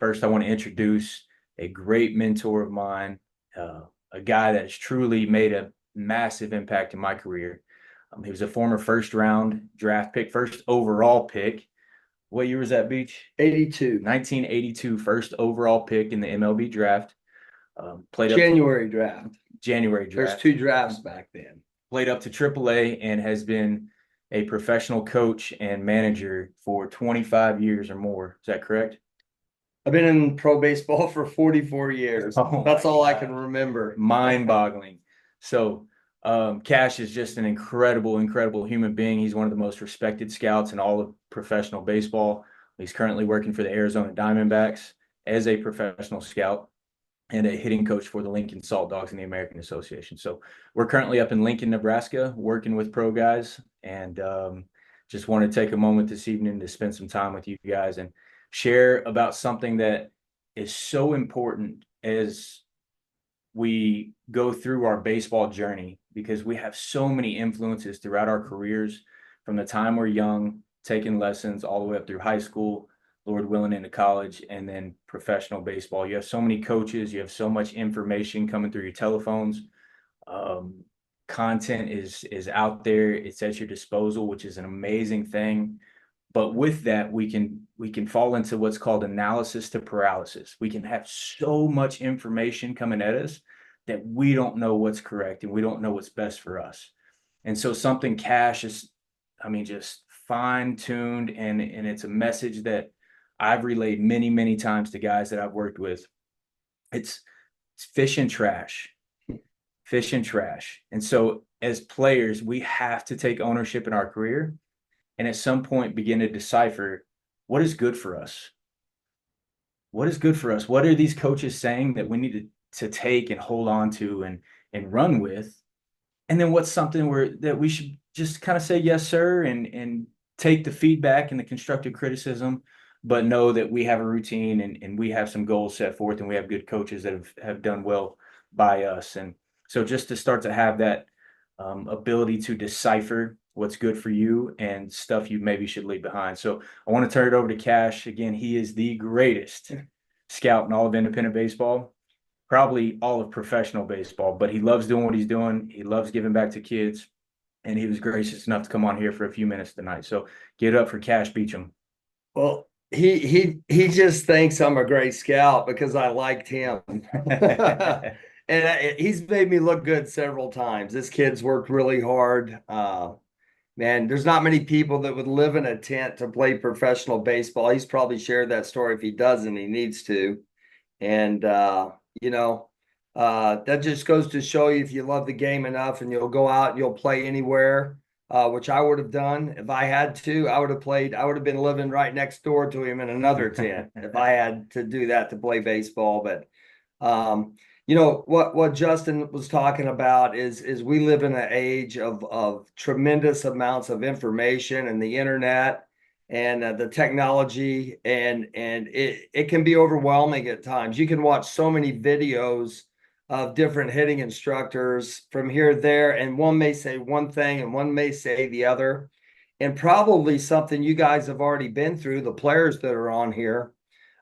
First, I want to introduce a great mentor of mine, a guy that has truly made a massive impact in my career. He was a former first round draft pick, first overall pick. What year was that, Beach? 82. 1982, first overall pick in the MLB draft. Played up January draft. January There's draft. two drafts back then. Played up to AAA and has been a professional coach and manager for 25 years or more. Is that correct? I've been in pro baseball for 44 years. Oh That's my all I God. can remember. Mind-boggling. So, Cash is just an incredible human being. He's one of the most respected scouts in all of professional baseball. He's currently working for the Arizona Diamondbacks as a professional scout and a hitting coach for the Lincoln Salt Dogs in the American Association. So we're currently up in Lincoln, Nebraska, working with pro guys, and just want to take a moment this evening to spend some time with you guys and share about something that is so important as we go through our baseball journey, because we have so many influences throughout our careers from the time we're young, taking lessons all the way up through high school, Lord willing, into college, and then professional baseball. You have so many coaches, you have so much information coming through your telephones. Um, Content is out there, it's at your disposal, which is an amazing thing. But with that, we can fall into what's called analysis to paralysis. We can have so much information coming at us that we don't know what's correct and we don't know what's best for us. And so something Cash is, I mean, just fine tuned, and it's a message that I've relayed many times to guys that I've worked with. It's fish and trash, fish and trash. And so as players, we have to take ownership in our career and at some point begin to decipher what is good for us. What is good for us? What are these coaches saying that we need to take and hold on to and run with? And then what's something that we should just kind of say yes, sir, and take the feedback and the constructive criticism, but know that we have a routine and we have some goals set forth and we have good coaches that have done well by us. And so just to start to have that ability to decipher what's good for you and stuff you maybe should leave behind. So I want to turn it over to Cash. Again, he is the greatest scout in all of independent baseball, probably all of professional baseball, but he loves doing what he's doing. He loves giving back to kids, and he was gracious enough to come on here for a few minutes tonight. So get up for Kash Beauchamp. Well, he just thinks I'm a great scout because I liked him. And he's made me look good several times. This kid's worked really hard. Man, there's not many people that would live in a tent to play professional baseball. He's probably shared that story. If he doesn't, he needs to. And you know, that just goes to show you if you love the game enough and you'll go out and you'll play anywhere, which I would have done if I had to. I would have played. I would have been living right next door to him in another tent if I had to do that to play baseball. But what Justin was talking about is we live in an age of tremendous amounts of information and the internet and the technology, and it can be overwhelming at times. You can watch so many videos of different hitting instructors from here there, and one may say one thing and one may say the other, and probably something you guys have already been through, the players that are on here.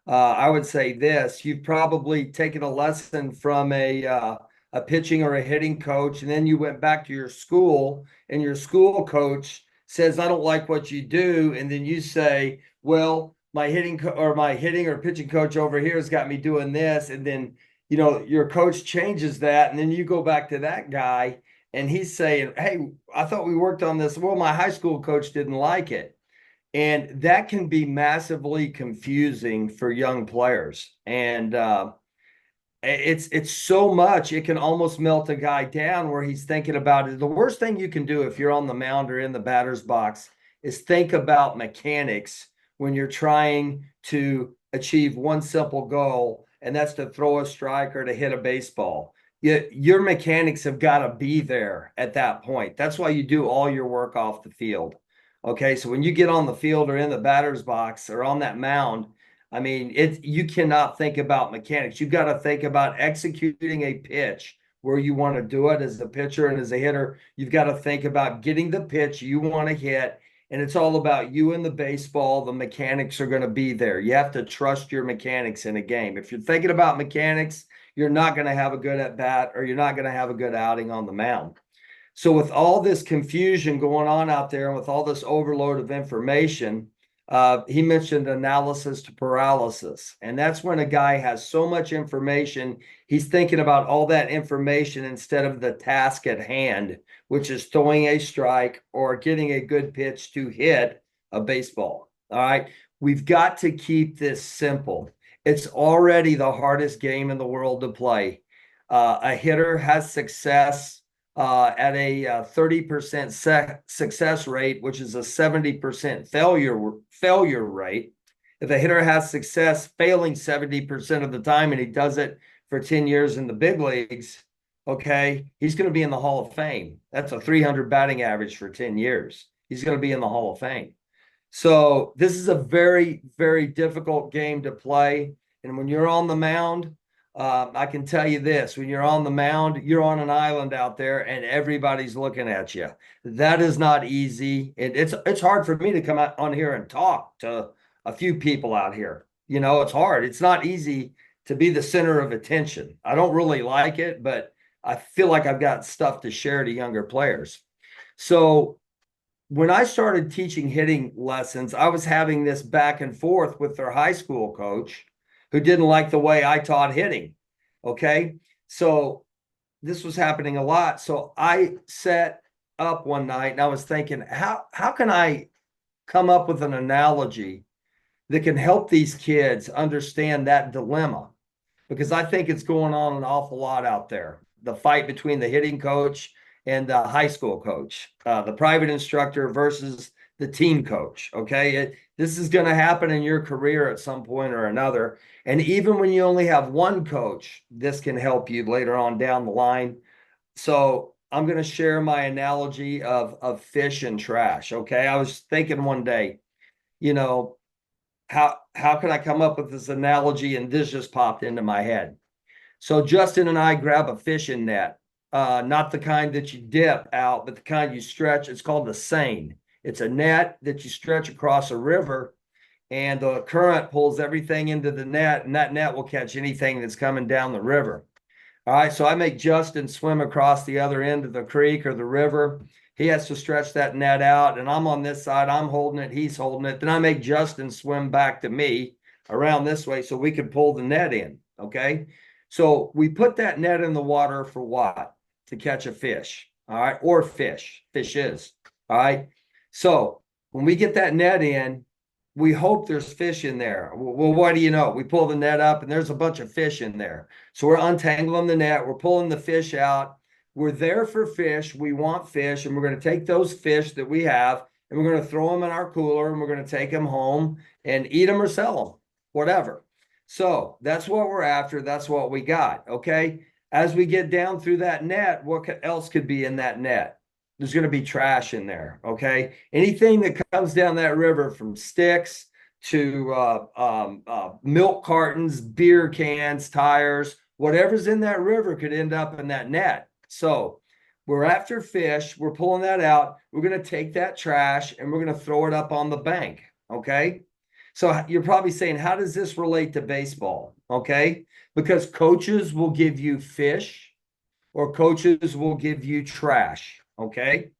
I would say this: you've probably taken a lesson from a pitching or a hitting coach, and then you went back to your school, and your school coach says, "I don't like what you do," and then you say, "Well, my hitting or pitching coach over here has got me doing this," and then your coach changes that, and then you go back to that guy, and he's saying, "Hey, I thought we worked on this." Well, my high school coach didn't like it. And that can be massively confusing for young players. And it's so much, it can almost melt a guy down where he's thinking about it. The worst thing you can do if you're on the mound or in the batter's box is think about mechanics when you're trying to achieve one simple goal, and that's to throw a strike or to hit a baseball. Your mechanics have got to be there at that point. That's why you do all your work off the field. Okay, so when you get on the field or in the batter's box or on that mound, I mean, you cannot think about mechanics. You've got to think about executing a pitch where you want to do it as a pitcher and as a hitter. You've got to think about getting the pitch you want to hit and it's all about you and the baseball. The mechanics are going to be there. You have to trust your mechanics in a game. If you're thinking about mechanics, you're not going to have a good at bat, or you're not going to have a good outing on the mound. So with all this confusion going on out there, and with all this overload of information, he mentioned analysis to paralysis. And that's when a guy has so much information, he's thinking about all that information instead of the task at hand, which is throwing a strike or getting a good pitch to hit a baseball. All right. We've got to keep this simple. It's already the hardest game in the world to play. A hitter has success at a 30% success rate, which is a 70% failure rate. If a hitter has success failing 70% of the time, and he does it for 10 years in the big leagues, okay, he's going to be in the Hall of Fame. That's a 300 batting average for 10 years. He's going to be in the Hall of Fame. So this is a very, very difficult game to play. And when you're on the mound, I can tell you this, when you're on the mound, you're on an island out there and everybody's looking at you. That is not easy. It's hard for me to come out on here and talk to a few people out here. You know, it's hard. It's not easy to be the center of attention. I don't really like it, but I feel like I've got stuff to share to younger players. So when I started teaching hitting lessons, I was having this back and forth with their high school coach, who didn't like the way I taught hitting. Okay. So this was happening a lot. So I sat up one night and I was thinking, how can I come up with an analogy that can help these kids understand that dilemma? Because I think it's going on an awful lot out there. The fight between the hitting coach and the high school coach, the private instructor versus the team coach. Okay. This is going to happen in your career at some point or another. And even when you only have one coach, this can help you later on down the line. So I'm going to share my analogy of fish and trash. Okay. I was thinking one day, you know, how can I come up with this analogy? And this just popped into my head. So Justin and I grab a fishing net, not the kind that you dip out, but the kind you stretch. It's called the seine. It's a net that you stretch across a river, and the current pulls everything into the net, and that net will catch anything that's coming down the river. All right, so I make Justin swim across the other end of the creek or the river. He has to stretch that net out, and I'm on this side. I'm holding it. He's holding it. Then I make Justin swim back to me around this way so we can pull the net in, okay? So we put that net in the water for what? To catch a fish, all right? Or fishes, all right? So when we get that net in, we hope there's fish in there. Well, what do you know? We pull the net up and there's a bunch of fish in there. So we're untangling the net. We're pulling the fish out. We're there for fish. We want fish, and we're going to take those fish that we have and we're going to throw them in our cooler, and we're going to take them home and eat them or sell them, whatever. So that's what we're after. That's what we got. Okay. As we get down through that net, what else could be in that net? There's going to be trash in there. Okay. Anything that comes down that river, from sticks to milk cartons, beer cans, tires, whatever's in that river could end up in that net. So we're after fish. We're pulling that out. We're going to take that trash and we're going to throw it up on the bank. Okay. So you're probably saying, how does this relate to baseball? Okay. Because coaches will give you fish, or coaches will give you trash. Okay.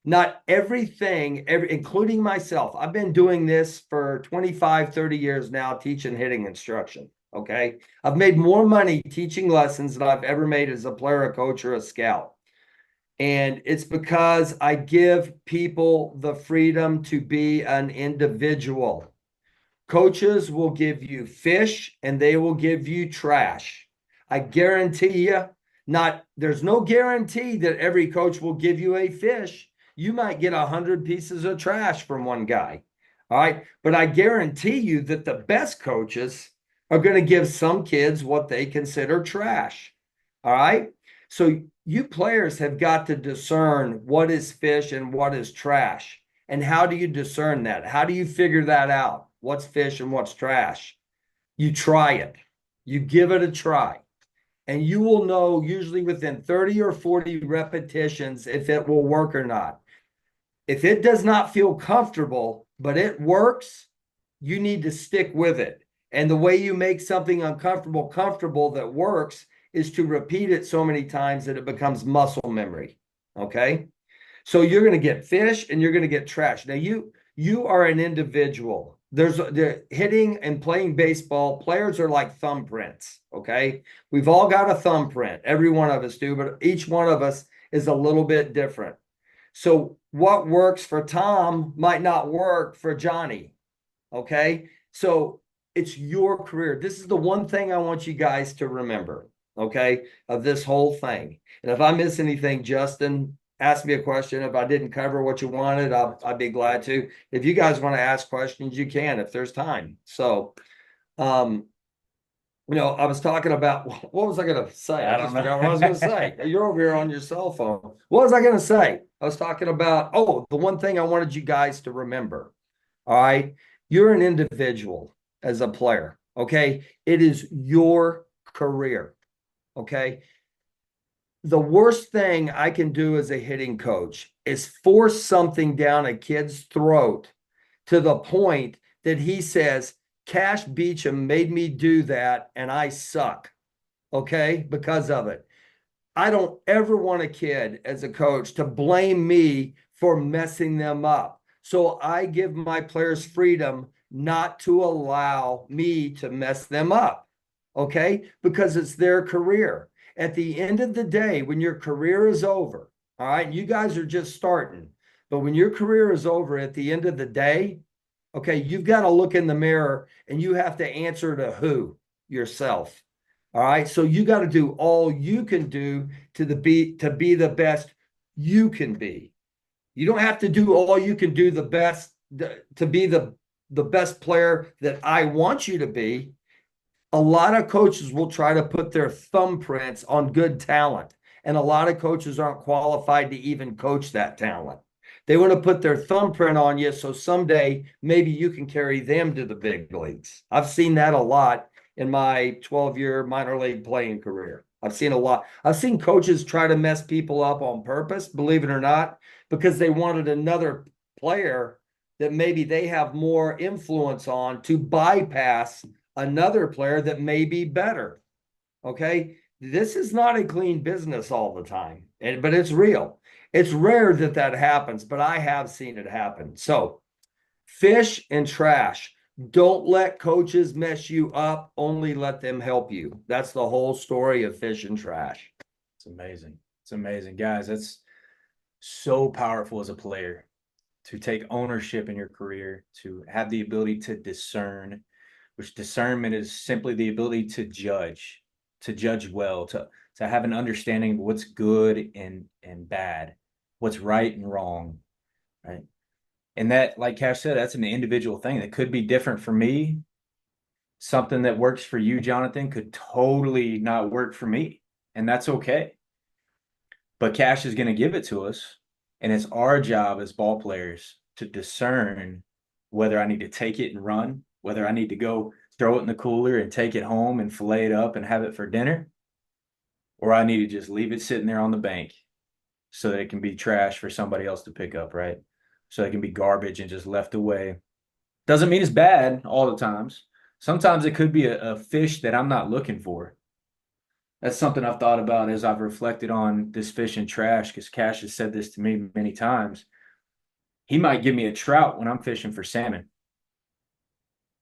Not everything, including myself. I've been doing this for 25, 30 years now, teaching hitting instruction. Okay. I've made more money teaching lessons than I've ever made as a player, a coach, or a scout. And it's because I give people the freedom to be an individual. Coaches will give you fish and they will give you trash. I guarantee you, there's no guarantee that every coach will give you a fish. You might get 100 pieces of trash from one guy. All right. But I guarantee you that the best coaches are going to give some kids what they consider trash. All right. So you players have got to discern what is fish and what is trash. And how do you discern that? How do you figure that out? What's fish and what's trash? You try it. You give it a try. And you will know usually within 30 or 40 repetitions if it will work or not. If it does not feel comfortable, but it works, you need to stick with it. And the way you make something uncomfortable comfortable that works is to repeat it so many times that it becomes muscle memory. Okay. So you're going to get fish and you're going to get trash. Now you are an individual. There's the hitting and playing baseball. Players are like thumbprints. Okay. We've all got a thumbprint. Every one of us do, but each one of us is a little bit different. So what works for Tom might not work for Johnny. Okay. So it's your career. This is the one thing I want you guys to remember. Okay. Of this whole thing. And if I miss anything, Justin, ask me a question. If I didn't cover what you wanted, I'd be glad to. If you guys want to ask questions, you can if there's time. So, I was talking about what was I going to say? I just forgot what I was going to say. You're over here on your cell phone. What was I going to say? I was talking about, the one thing I wanted you guys to remember. All right. You're an individual as a player. Okay. It is your career. Okay. The worst thing I can do as a hitting coach is force something down a kid's throat to the point that he says, Kash Beauchamp made me do that and I suck. Okay. Because of it. I don't ever want a kid as a coach to blame me for messing them up. So I give my players freedom not to allow me to mess them up. Okay. Because it's their career. At the end of the day, when your career is over, all right, you guys are just starting, but when your career is over at the end of the day, okay, you've got to look in the mirror and you have to answer to who? Yourself. All right. So you got to do all you can do to be the best you can be. You don't have to do all you can do the best to be the best player that I want you to be. A lot of coaches will try to put their thumbprints on good talent, and a lot of coaches aren't qualified to even coach that talent. They want to put their thumbprint on you so someday maybe you can carry them to the big leagues. I've seen that a lot in my 12-year minor league playing career. I've seen a lot. I've seen coaches try to mess people up on purpose, believe it or not, because they wanted another player that maybe they have more influence on to bypass another player that may be better. Okay. This is not a clean business all the time, but it's real. It's rare that that happens, but I have seen it happen. So fish and trash. Don't let coaches mess you up. Only let them help you. That's the whole story of fish and trash. It's amazing. It's amazing, guys. That's so powerful as a player to take ownership in your career, to have the ability to discern, which discernment is simply the ability to judge well, to have an understanding of what's good and bad, what's right and wrong, right? And that, like Cash said, that's an individual thing that could be different for me. Something that works for you, Jonathan, could totally not work for me, and that's okay. But Cash is going to give it to us, and it's our job as ball players to discern whether I need to take it and run, whether I need to go throw it in the cooler and take it home and fillet it up and have it for dinner, or I need to just leave it sitting there on the bank so that it can be trash for somebody else to pick up, right? So it can be garbage and just left away. Doesn't mean it's bad all the times. Sometimes it could be a fish that I'm not looking for. That's something I've thought about as I've reflected on this fish and trash, because Cash has said this to me many times. He might give me a trout when I'm fishing for salmon.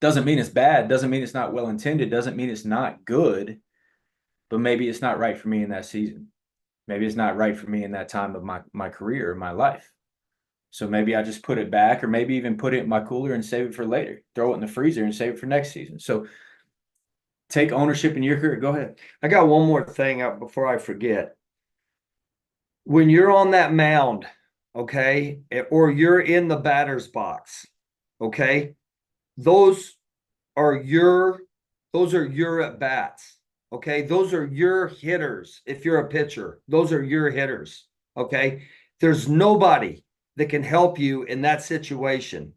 Doesn't mean it's bad. Doesn't mean it's not well intended. Doesn't mean it's not good. But maybe it's not right for me in that season. Maybe it's not right for me in that time of my career or my life. So maybe I just put it back, or maybe even put it in my cooler and save it for later. Throw it in the freezer and save it for next season. So take ownership in your career. Go ahead. I got one more thing up before I forget. When you're on that mound, okay, or you're in the batter's box, okay, those are your at bats. Okay, those are your hitters. If you're a pitcher, those are your hitters. Okay, there's nobody that can help you in that situation.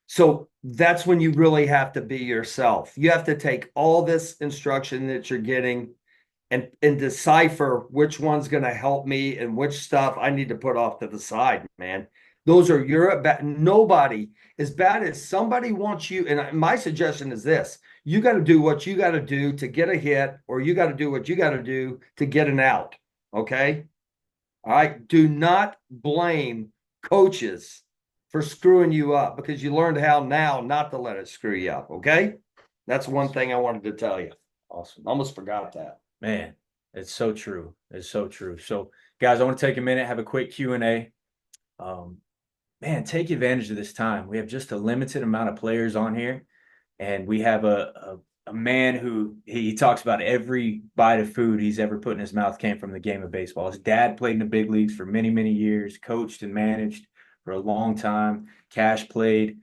So that's when you really have to be yourself. You have to take all this instruction that you're getting and decipher which one's going to help me and which stuff I need to put off to the side, man. Those are your at bat. Nobody, as bad as somebody wants you. And my suggestion is this: you got to do what you got to do to get a hit, or you got to do what you got to do to get an out. Okay. All right. Do not blame coaches for screwing you up, because you learned how now not to let it screw you up. Okay. That's one thing I wanted to tell you. Awesome. Almost forgot that. Man, it's so true. It's so true. So, guys, I want to take a minute, have a quick Q&A. Man, take advantage of this time. We have just a limited amount of players on here, and we have a man who he talks about every bite of food he's ever put in his mouth came from the game of baseball. His dad played in the big leagues for many, many years, coached and managed for a long time. Cash played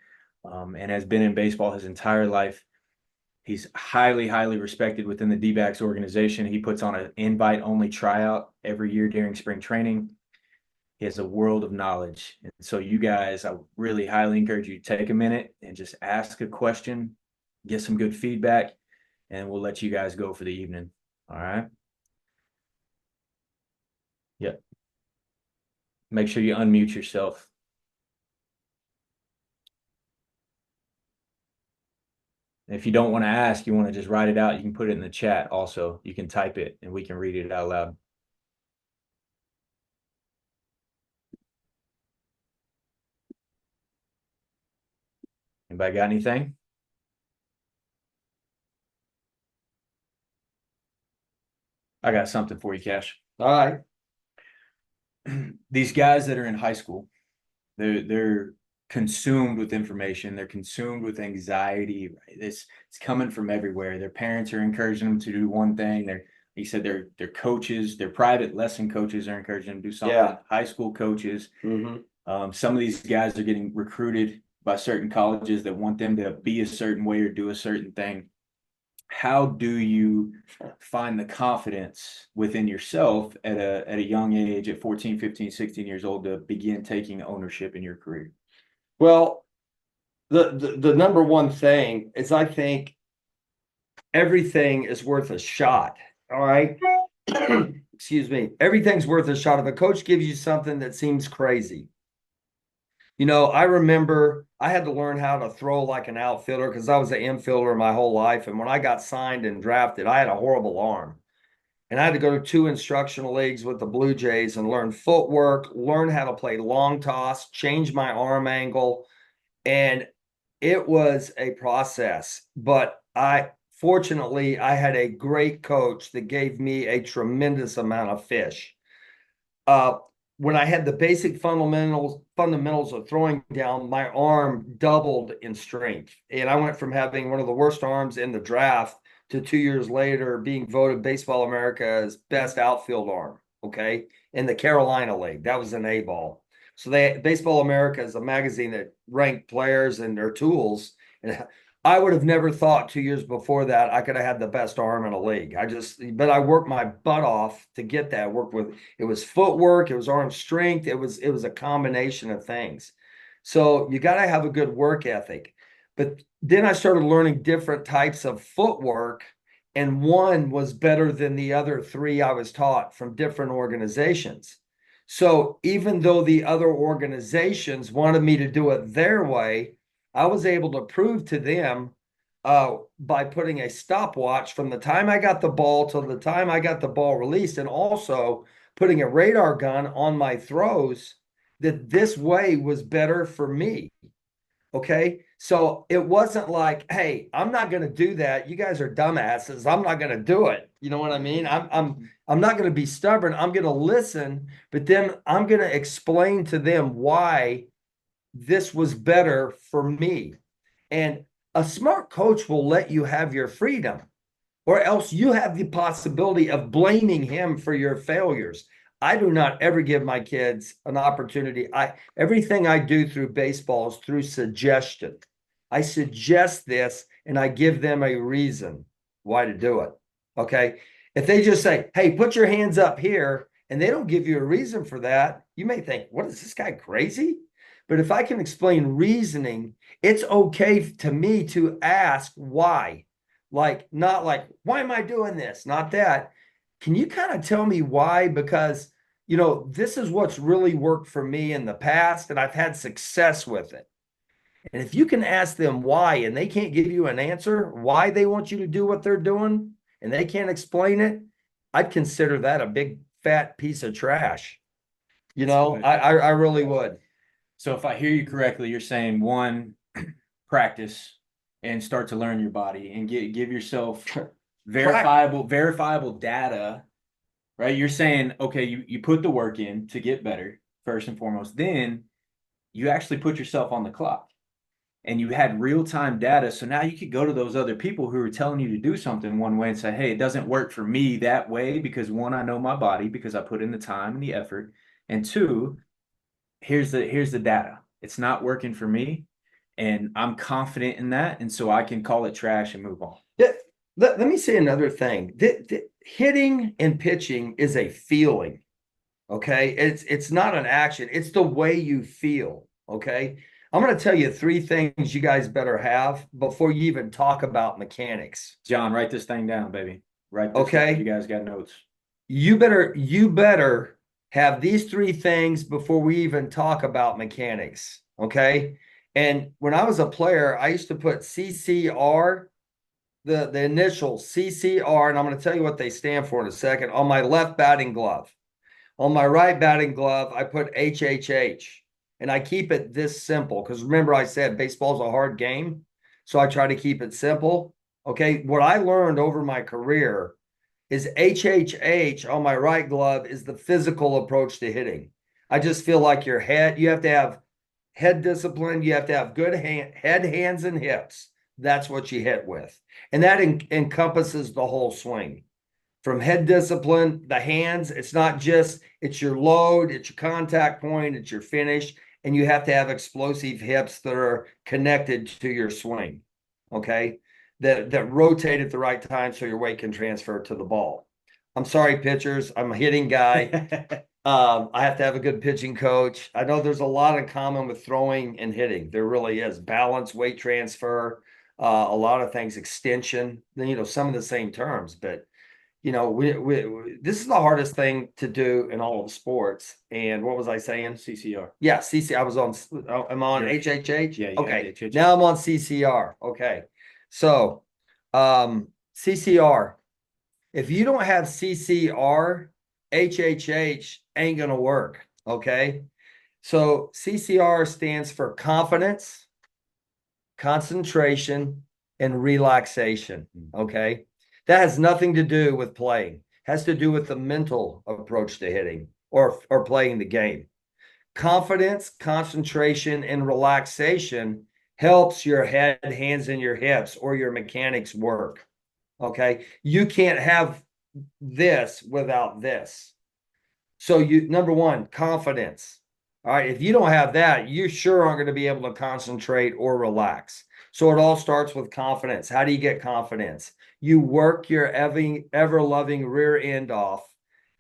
and has been in baseball his entire life. He's highly, highly respected within the D-backs organization. He puts on an invite-only tryout every year during spring training. He has a world of knowledge. And so you guys, I really highly encourage you to take a minute and just ask a question, get some good feedback, and we'll let you guys go for the evening. All right? Yep. Make sure you unmute yourself. If you don't want to ask, you want to just write it out, you can put it in the chat also. You can type it and we can read it out loud. Anybody got anything? I got something for you, Cash. All right. These guys that are in high school, they're consumed with information. They're consumed with anxiety. Right? It's coming from everywhere. Their parents are encouraging them to do one thing. He said their coaches, their private lesson coaches are encouraging them to do something. Yeah. High school coaches. Some of these guys are getting recruited by certain colleges that want them to be a certain way or do a certain thing. How do you find the confidence within yourself at a young age, at 14, 15, 16 years old, to begin taking ownership in your career? Well, the number one thing is, I think everything is worth a shot. All right. Excuse me. Everything's worth a shot. If a coach gives you something that seems crazy, I remember I had to learn how to throw like an outfielder, because I was an infielder my whole life. And when I got signed and drafted, I had a horrible arm. And I had to go to 2 instructional leagues with the Blue Jays and learn footwork, learn how to play long toss, change my arm angle. And it was a process. But fortunately, I had a great coach that gave me a tremendous amount of fish. When I had the basic fundamentals of throwing down, my arm doubled in strength. And I went from having one of the worst arms in the draft to 2 years later being voted Baseball America's best outfield arm, okay, in the Carolina League. That was an A-ball. So Baseball America is a magazine that ranked players and their tools. And I would have never thought 2 years before that I could have had the best arm in a league. But I worked my butt off to get that. It was footwork, it was arm strength, it was a combination of things. So you got to have a good work ethic. But then I started learning different types of footwork, and one was better than the other 3 I was taught from different organizations. So even though the other organizations wanted me to do it their way, I was able to prove to them by putting a stopwatch from the time I got the ball till the time I got the ball released, and also putting a radar gun on my throws, that this way was better for me. Okay. So it wasn't like, hey, I'm not going to do that. You guys are dumbasses. I'm not going to do it. You know what I mean? I'm not going to be stubborn. I'm going to listen, but then I'm going to explain to them why this was better for me. And a smart coach will let you have your freedom, or else you have the possibility of blaming him for your failures. I do not ever give my kids an opportunity. Everything I do through baseball is through suggestion. I suggest this and I give them a reason why to do it. Okay. If they just say, hey, put your hands up here, and they don't give you a reason for that, you may think, what is this guy crazy? But if I can explain reasoning, it's okay to me to ask why. Like, not like, why am I doing this? Not that. Can you kind of tell me why? Because this is what's really worked for me in the past, and I've had success with it. And if you can ask them why, and they can't give you an answer why they want you to do what they're doing, and they can't explain it, I'd consider that a big fat piece of trash. I really would. So if I hear you correctly, you're saying one, practice and start to learn your body and give yourself verifiable data, right? You're saying, okay, you put the work in to get better first and foremost. Then you actually put yourself on the clock and you had real-time data. So now you could go to those other people who are telling you to do something one way and say, hey, it doesn't work for me that way because one, I know my body because I put in the time and the effort. And two, here's the data. It's not working for me. And I'm confident in that. And so I can call it trash and move on. Let me say another thing. Hitting and pitching is a feeling. Okay. It's not an action. It's the way you feel. Okay. I'm going to tell you 3 things you guys better have before you even talk about mechanics. John, write this thing down, baby. Write this okay. down. You guys got notes. You better have these 3 things before we even talk about mechanics. Okay. And when I was a player, I used to put CCR, the initial CCR, and I'm going to tell you what they stand for in a second, on my left batting glove. On my right batting glove, I put HHH. And I keep it this simple because remember I said baseball's a hard game. So I try to keep it simple. Okay. What I learned over my career is HHH on my right glove is the physical approach to hitting. I just feel like you have to have head discipline. You have to have good head, hands, and hips. That's what you hit with. And that encompasses the whole swing. From head discipline, the hands, it's not just, it's your load, it's your contact point, it's your finish, and you have to have explosive hips that are connected to your swing, okay? That rotate at the right time so your weight can transfer to the ball. I'm sorry, pitchers, I'm a hitting guy. I have to have a good pitching coach. I know there's a lot in common with throwing and hitting. There really is. Balance, weight transfer, a lot of things, extension, some of the same terms, but this is the hardest thing to do in all of sports. And what was I saying? CCR. Yeah, I'm on HHH. Yeah. Okay. Now I'm on CCR. Okay. So, CCR. If you don't have CCR, HHH ain't going to work. Okay. So CCR stands for confidence, concentration, and relaxation. Okay. That has nothing to do with playing. It has to do with the mental approach to hitting or playing the game. Confidence, concentration, and relaxation helps your head, hands, and your hips or your mechanics work. Okay. You can't have this without this. So number one, confidence. All right. If you don't have that, you sure aren't going to be able to concentrate or relax. So it all starts with confidence. How do you get confidence? You work your ever-loving rear end off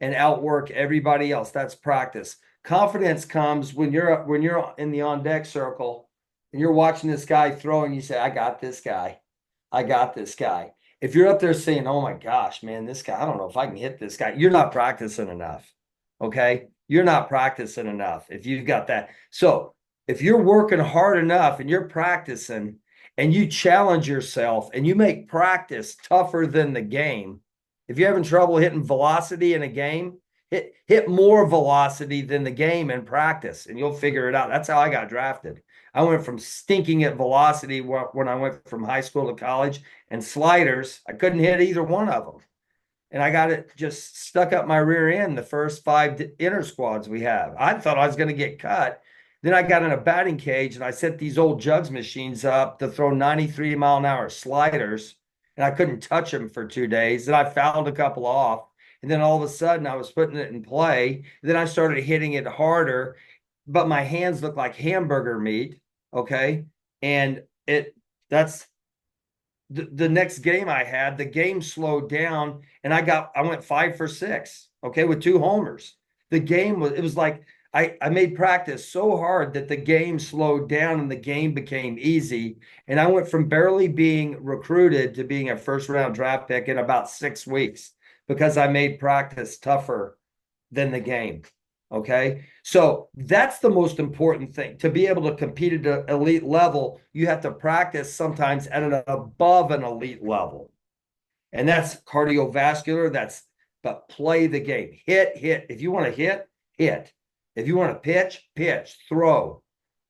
and outwork everybody else. That's practice. Confidence comes when you're in the on-deck circle and you're watching this guy throw and you say, I got this guy. I got this guy. If you're up there saying, oh my gosh, man, this guy, I don't know if I can hit this guy. You're not practicing enough. Okay. You're not practicing enough if you've got that. So if you're working hard enough and you're practicing and you challenge yourself and you make practice tougher than the game, if you're having trouble hitting velocity in a game, hit more velocity than the game in practice and you'll figure it out. That's how I got drafted. I went from stinking at velocity when I went from high school to college, and sliders, I couldn't hit either one of them. And I got it just stuck up my rear end the first 5 inner squads we have. I thought I was going to get cut. Then I got in a batting cage and I set these old jugs machines up to throw 93-mile-an-hour sliders, and I couldn't touch them for 2 days. Then I fouled a couple off, and then all of a sudden I was putting it in play. Then I started hitting it harder, but my hands looked like hamburger meat. Okay. And that's the next game I had, the game slowed down and I went 5 for 6. Okay. With 2 homers. It was like, I made practice so hard that the game slowed down and the game became easy. And I went from barely being recruited to being a first round draft pick in about 6 weeks because I made practice tougher than the game. Okay. So that's the most important thing. To be able to compete at an elite level, you have to practice sometimes at an above an elite level. And that's cardiovascular. But play the game. Hit. If you want to hit, hit. If you want to pitch, throw.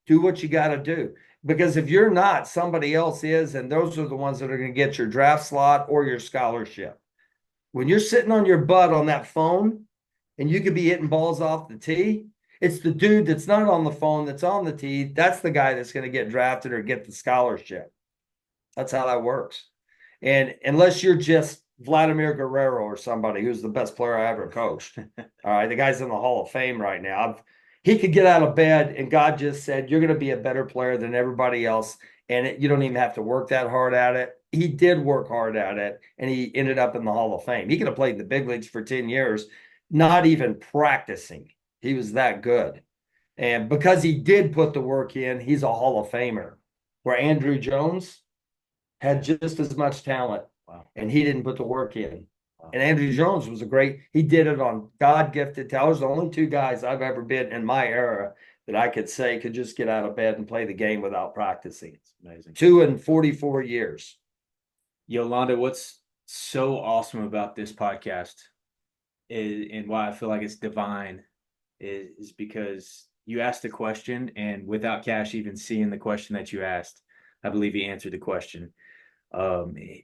Do what you got to do. Because if you're not, somebody else is, and those are the ones that are going to get your draft slot or your scholarship. When you're sitting on your butt on that phone and you could be hitting balls off the tee, it's the dude that's not on the phone that's on the tee. That's the guy that's going to get drafted or get the scholarship. That's how that works. And unless you're just Vladimir Guerrero or somebody who's the best player I ever coached. All right. The guy's in the Hall of Fame right now. He could get out of bed and God just said, you're going to be a better player than everybody else. And you don't even have to work that hard at it. He did work hard at it and he ended up in the Hall of Fame. He could have played in the big leagues for 10 years, not even practicing. He was that good. And because he did put the work in, he's a Hall of Famer. Where Andrew Jones had just as much talent. Wow. And he didn't put the work in. Wow. And Andrew Jones was he did it on God-gifted talent. Those are the only two guys I've ever been in my era that I could say could just get out of bed and play the game without practicing. It's amazing. 2 in 44 years. Yolanda, what's so awesome about this podcast and why I feel like it's divine is because you asked the question, and without Kash even seeing the question that you asked, I believe he answered the question.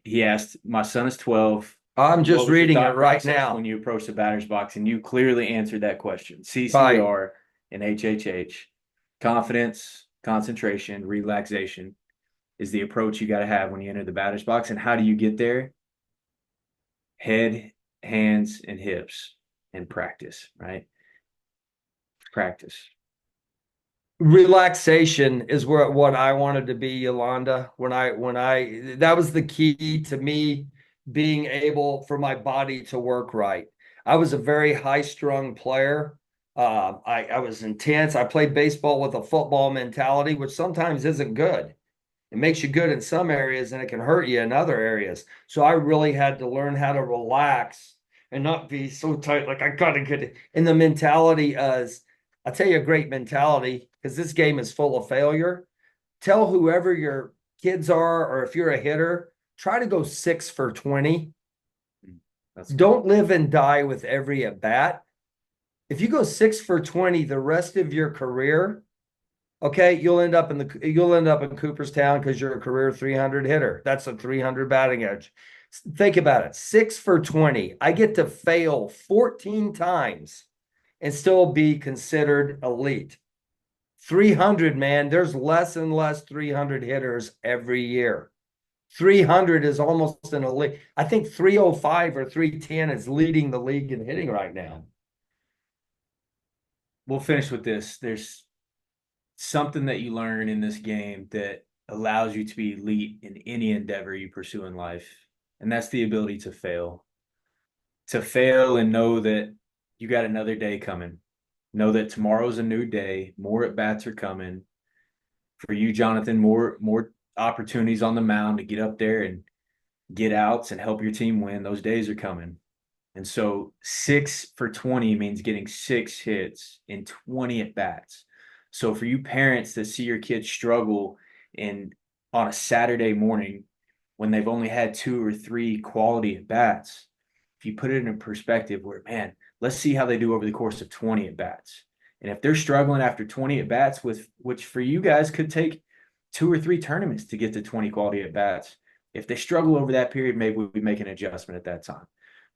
He asked, my son is 12. I'm just reading it right now. When you approach the batter's box, and you clearly answered that question. CCR and HHH, confidence, concentration, relaxation is the approach you got to have when you enter the batter's box. And how do you get there? Head, hands, and hips, and practice, right? Practice. Relaxation is what I wanted to be, Yolanda. That was the key to me being able for my body to work right. I was a very high-strung player. I was intense. I played baseball with a football mentality, which sometimes isn't good. It makes you good in some areas and it can hurt you in other areas. So I really had to learn how to relax and not be so tight. Like I gotta get it. And the mentality is, I'll tell you a great mentality, because this game is full of failure. Tell whoever your kids are, or if you're a hitter, try to go 6 for 20. Don't live and die with every at bat. If you go 6 for 20 the rest of your career, okay, you'll end up in Cooperstown because you're a career 300 hitter. That's a 300 batting edge. Think about it. 6 for 20. I get to fail 14 times and still be considered elite. 300, man, there's less and less 300 hitters every year. 300 is almost an elite. I think 305 or 310 is leading the league in hitting right now. We'll finish with this. There's something that you learn in this game that allows you to be elite in any endeavor you pursue in life, and that's the ability to fail. To fail and know that you got another day coming. Know that tomorrow's a new day. More at-bats are coming. For you, Jonathan, more opportunities on the mound to get up there and get outs and help your team win. Those days are coming. And so 6 for 20 means getting 6 hits in 20 at-bats. So for you parents that see your kids struggle on a Saturday morning when they've only had 2 or 3 quality at-bats, if you put it in perspective where, man, let's see how they do over the course of 20 at-bats. And if they're struggling after 20 at-bats, which for you guys could take 2 or 3 tournaments to get to 20 quality at-bats, if they struggle over that period, maybe we make an adjustment at that time.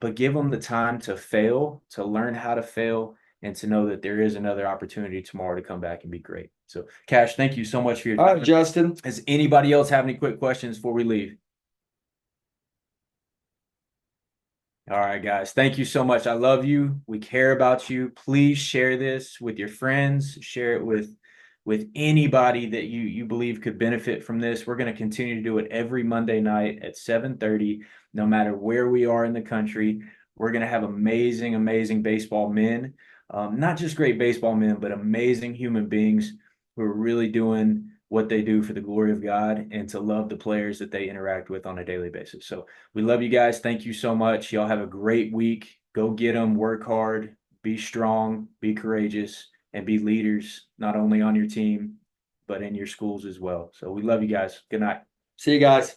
But give them the time to fail, to learn how to fail, and to know that there is another opportunity tomorrow to come back and be great. So, Kash, thank you so much for your time. All right, Justin. Does anybody else have any quick questions before we leave? All right, guys. Thank you so much. I love you. We care about you. Please share this with your friends. Share it with anybody that you believe could benefit from this. We're going to continue to do it every Monday night at 7:30, no matter where we are in the country. We're going to have amazing, amazing baseball men, not just great baseball men, but amazing human beings who are really doing what they do for the glory of God and to love the players that they interact with on a daily basis. So we love you guys. Thank you so much. Y'all have a great week. Go get them, work hard, be strong, be courageous, and be leaders, not only on your team, but in your schools as well. So we love you guys. Good night. See you guys.